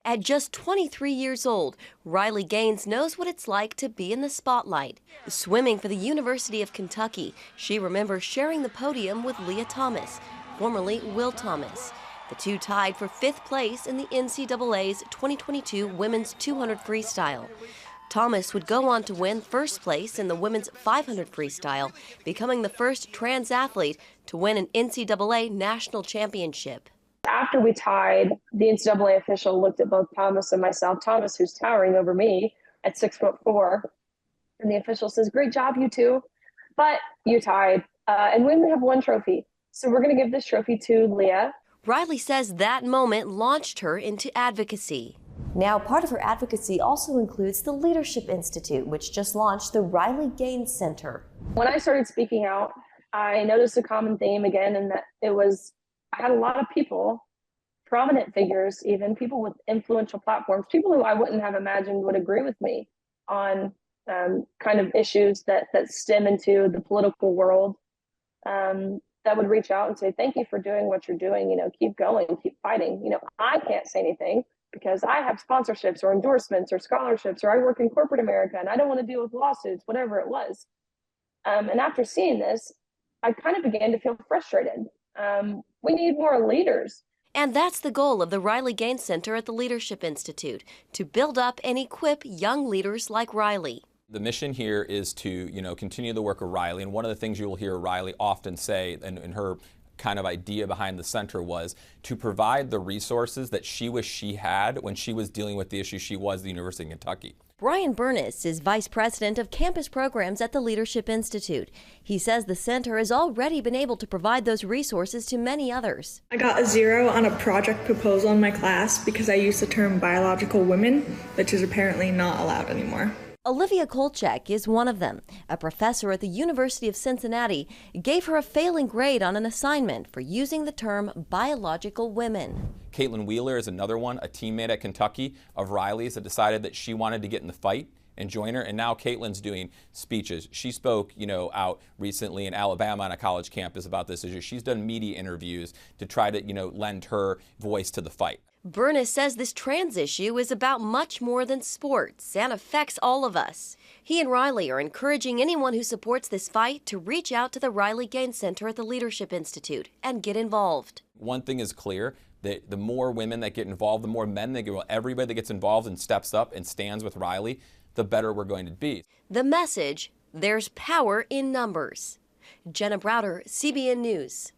At just 23 years old, Riley Gaines knows what it's like to be in the spotlight. Swimming for the University of Kentucky, she remembers sharing the podium with Lia Thomas, formerly Will Thomas. The two tied for 5th place in the NCAA's 2022 Women's 200 Freestyle. Thomas would go on to win 1st place in the women's 500 freestyle, becoming the first trans athlete to win an NCAA national championship. After we tied, the NCAA official looked at both Thomas and myself, Thomas, who's towering over me at 6'4", and the official says, "Great job, you two, but you tied, and we only have one trophy, so we're going to give this trophy to Lia." Riley says that moment launched her into advocacy. Now, part of her advocacy also includes the Leadership Institute, which just launched the Riley Gaines Center. When I started speaking out, I noticed a common theme again, and that I had a lot of people, prominent figures, even people with influential platforms, people who I wouldn't have imagined would agree with me on kind of issues that stem into the political world, that would reach out and say, "Thank you for doing what you're doing, keep going, keep fighting." I can't say anything because I have sponsorships or endorsements or scholarships, or I work in corporate America and I don't want to deal with lawsuits, whatever it was. And after seeing this, I kind of began to feel frustrated. We need more leaders. And that's the goal of the Riley Gaines Center at the Leadership Institute, to build up and equip young leaders like Riley. The mission here is to, continue the work of Riley, and one of the things you will hear Riley often say, and her kind of idea behind the center was to provide the resources that she wished she had when she was dealing with the issue she was at the University of Kentucky. Brian Burness is Vice President of Campus Programs at the Leadership Institute. He says the center has already been able to provide those resources to many others. I got a 0 on a project proposal in my class because I used the term biological women, which is apparently not allowed anymore. Olivia Kolchak is one of them. A professor at the University of Cincinnati gave her a failing grade on an assignment for using the term biological women. Caitlin Wheeler is another one, a teammate at Kentucky of Riley's that decided that she wanted to get in the fight and join her, and now Caitlin's doing speeches. She spoke, out recently in Alabama on a college campus about this issue. She's done media interviews to try to, lend her voice to the fight. Burness says this trans issue is about much more than sports and affects all of us. He and Riley are encouraging anyone who supports this fight to reach out to the Riley Gaines Center at the Leadership Institute and get involved. One thing is clear, that the more women that get involved, the more men that get involved, everybody that gets involved and steps up and stands with Riley, the better we're going to be. The message: there's power in numbers. Jenna Browder, CBN News.